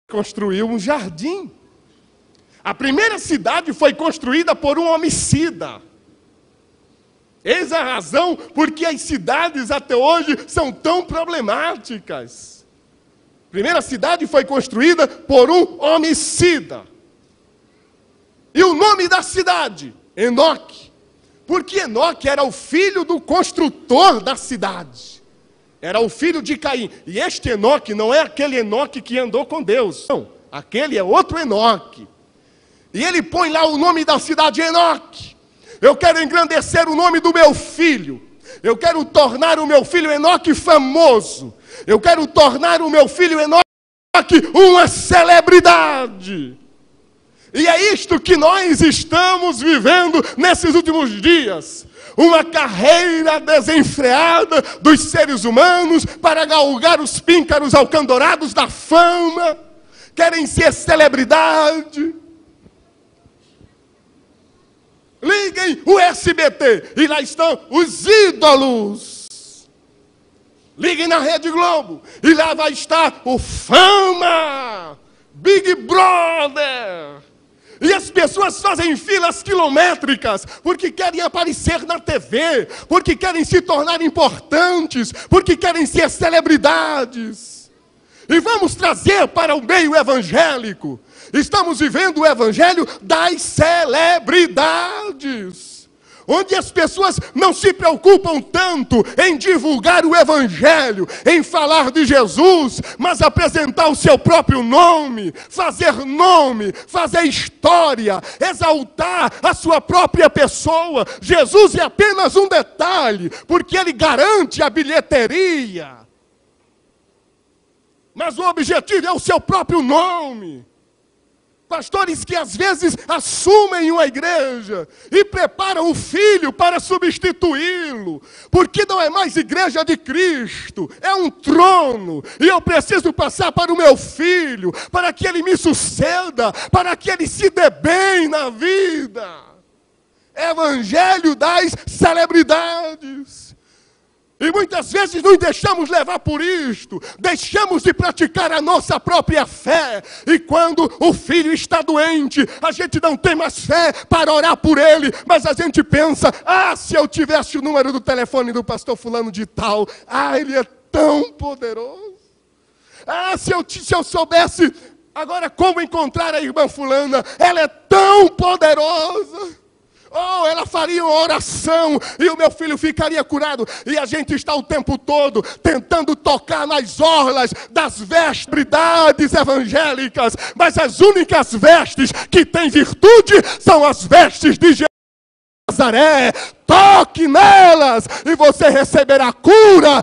construiu um jardim. A primeira cidade foi construída por um homicida. Eis a razão porque as cidades até hoje são tão problemáticas. A primeira cidade foi construída por um homicida. E o nome da cidade? Enoque. Porque Enoque era o filho do construtor da cidade. Era o filho de Caim. E este Enoque não é aquele Enoque que andou com Deus. Não, aquele é outro Enoque. E ele põe lá o nome da cidade, Enoque. Eu quero engrandecer o nome do meu filho. Eu quero tornar o meu filho Enoque famoso. Eu quero tornar o meu filho Enoque uma celebridade. E é isto que nós estamos vivendo nesses últimos dias. Uma carreira desenfreada dos seres humanos para galgar os píncaros alcandorados da fama. Querem ser celebridade. Liguem o SBT e lá estão os ídolos. Liguem na Rede Globo e lá vai estar o Fama, Big Brother. E as pessoas fazem filas quilométricas porque querem aparecer na TV, porque querem se tornar importantes, porque querem ser celebridades. E vamos trazer para o meio evangélico. Estamos vivendo o evangelho das celebridades, onde as pessoas não se preocupam tanto em divulgar o evangelho, em falar de Jesus, mas apresentar o seu próprio nome, fazer história, exaltar a sua própria pessoa. Jesus é apenas um detalhe, porque ele garante a bilheteria. Mas o objetivo é o seu próprio nome. Pastores que às vezes assumem uma igreja e preparam o filho para substituí-lo, porque não é mais igreja de Cristo, é um trono, e eu preciso passar para o meu filho, para que ele me suceda, para que ele se dê bem na vida. Evangelho das celebridades. E muitas vezes nos deixamos levar por isto, deixamos de praticar a nossa própria fé. E quando o filho está doente, a gente não tem mais fé para orar por ele, mas a gente pensa, se eu tivesse o número do telefone do pastor fulano de tal, ele é tão poderoso. Se eu soubesse agora como encontrar a irmã fulana, ela é tão poderosa. Ela faria uma oração e o meu filho ficaria curado. E a gente está o tempo todo tentando tocar nas orlas das vestidades evangélicas. Mas as únicas vestes que têm virtude são as vestes de Jesus de Nazaré. Toque nelas e você receberá cura.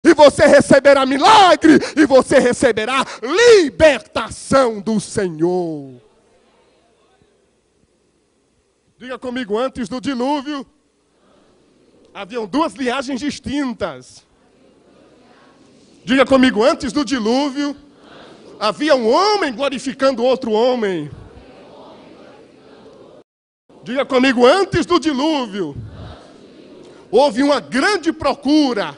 E você receberá milagre. E você receberá libertação do Senhor. Diga comigo, antes do dilúvio, haviam duas linhagens distintas. Diga comigo, antes do dilúvio, havia um homem glorificando outro homem. Diga comigo, antes do dilúvio, houve uma grande procura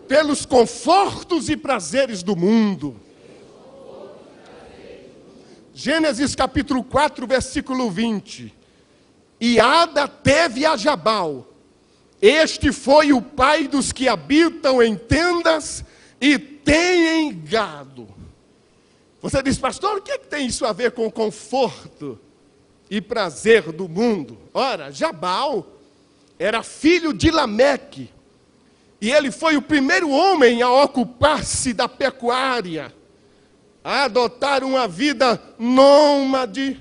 pelos confortos e prazeres do mundo. Gênesis capítulo 4, versículo 20. E Ada teve a Jabal. Este foi o pai dos que habitam em tendas e têm gado. Você diz, pastor, o que tem isso a ver com conforto e prazer do mundo? Ora, Jabal era filho de Lameque. E ele foi o primeiro homem a ocupar-se da pecuária, a adotar uma vida nômade,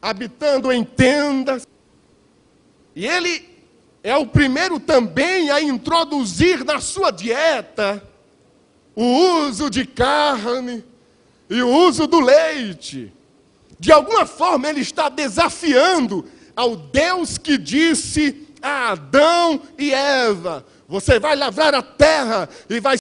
habitando em tendas. E ele é o primeiro também a introduzir na sua dieta o uso de carne e o uso do leite. De alguma forma ele está desafiando ao Deus que disse a Adão e Eva: você vai lavrar a terra e vai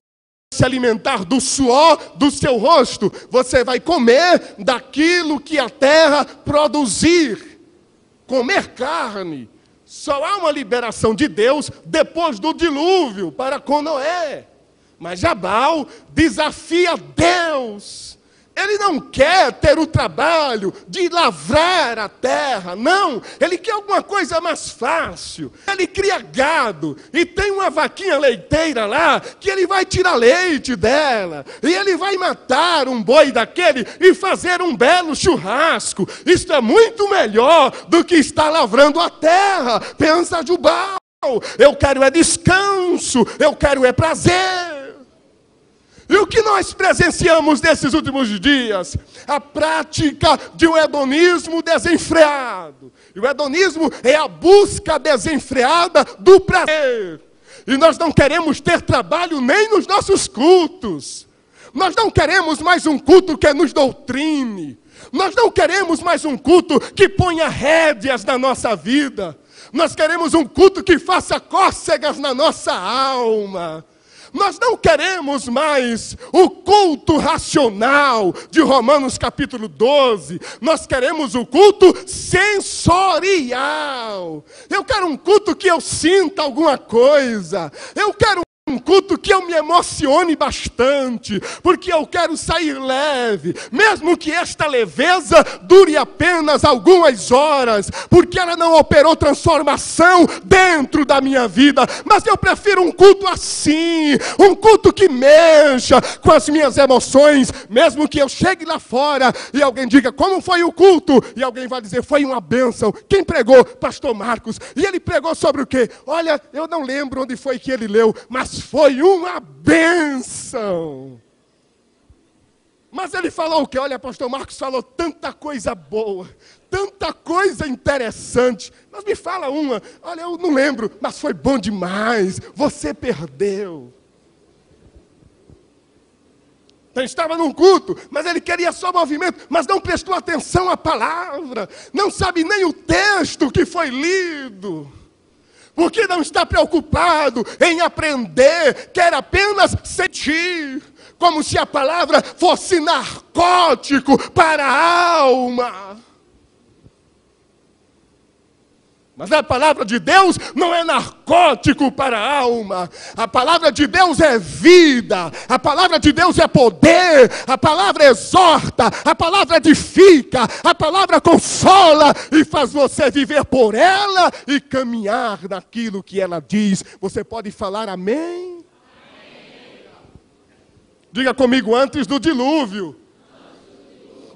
se alimentar do suor do seu rosto. Você vai comer daquilo que a terra produzir. Comer carne. Só há uma liberação de Deus depois do dilúvio para com Noé. Mas Jabal desafia Deus. Ele não quer ter o trabalho de lavrar a terra, não. Ele quer alguma coisa mais fácil. Ele cria gado e tem uma vaquinha leiteira lá que ele vai tirar leite dela. E ele vai matar um boi daquele e fazer um belo churrasco. Isso é muito melhor do que estar lavrando a terra. Pensa Jabal. Eu quero é descanso, eu quero é prazer. E o que nós presenciamos nesses últimos dias? A prática de um hedonismo desenfreado. E o hedonismo é a busca desenfreada do prazer. E nós não queremos ter trabalho nem nos nossos cultos. Nós não queremos mais um culto que nos doutrine. Nós não queremos mais um culto que ponha rédeas na nossa vida. Nós queremos um culto que faça cócegas na nossa alma. Nós não queremos mais o culto racional de Romanos capítulo 12. Nós queremos o culto sensorial. Eu quero um culto que eu sinta alguma coisa. Eu quero um culto que eu me emocione bastante, porque eu quero sair leve, mesmo que esta leveza dure apenas algumas horas, porque ela não operou transformação dentro da minha vida. Mas eu prefiro um culto assim, um culto que mexa com as minhas emoções, mesmo que eu chegue lá fora e alguém diga, como foi o culto? E alguém vai dizer, foi uma bênção. Quem pregou? Pastor Marcos. E ele pregou sobre o quê? Olha, eu não lembro onde foi que ele leu, mas foi uma bênção. Mas ele falou o quê? Olha, pastor Marcos falou tanta coisa boa, tanta coisa interessante. Mas me fala uma. Olha, eu não lembro, mas foi bom demais. Você perdeu. Então estava num culto, mas ele queria só movimento, mas não prestou atenção à palavra. Não sabe nem o texto que foi lido. Porque não está preocupado em aprender, quer apenas sentir, como se a palavra fosse narcótico para a alma. Mas a palavra de Deus não é narcótico para a alma. A palavra de Deus é vida. A palavra de Deus é poder. A palavra exorta. A palavra edifica. A palavra consola e faz você viver por ela e caminhar naquilo que ela diz. Você pode falar amém? Amém. Diga comigo, antes do dilúvio,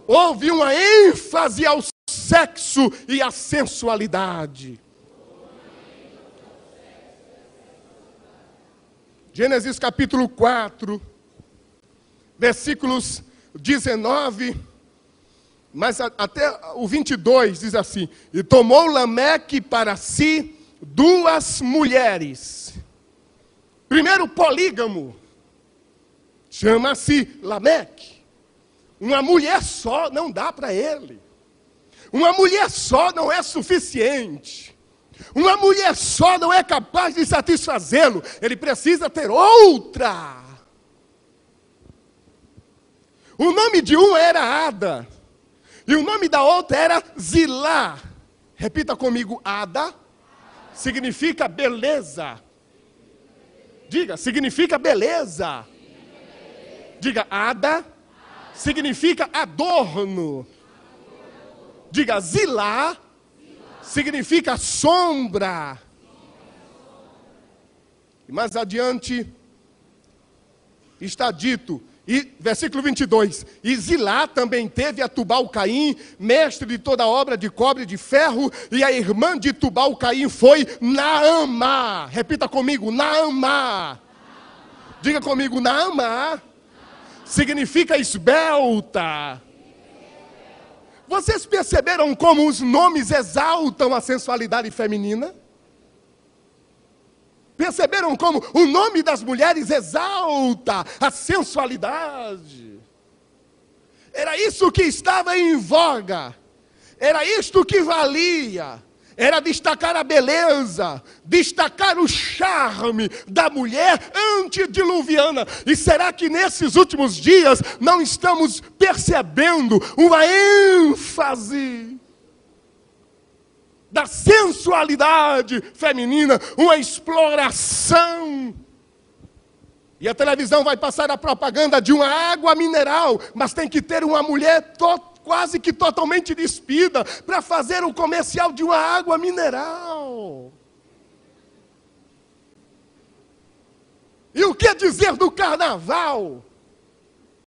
houve uma ênfase ao sexo e a sensualidade. Gênesis capítulo 4, versículos 19, mas até o 22 diz assim: e tomou Lameque para si 2 mulheres. Primeiro polígamo, chama-se Lameque. Uma mulher só não dá para ele. Uma mulher só não é suficiente. Uma mulher só não é capaz de satisfazê-lo. Ele precisa ter outra. O nome de um era Ada. E o nome da outra era Zilá. Repita comigo, Ada significa beleza. Diga, significa beleza. Diga, Ada significa adorno. Diga, Zilá significa sombra. E mais adiante está dito, e versículo 22, e Zilá também teve a Tubal-Caim, mestre de toda obra de cobre e de ferro, e a irmã de Tubal-Caim foi Naamá. Repita comigo, Naamá. Diga comigo, Naamá significa esbelta. Vocês perceberam como os nomes exaltam a sensualidade feminina? Perceberam como o nome das mulheres exalta a sensualidade? Era isso que estava em voga. Era isto que valia. Era destacar a beleza, destacar o charme da mulher antediluviana. E será que nesses últimos dias não estamos percebendo uma ênfase da sensualidade feminina, uma exploração E a televisão vai passar a propaganda de uma água mineral, mas tem que ter uma mulher quase que totalmente despida para fazer o comercial de uma água mineral. E o que dizer do carnaval?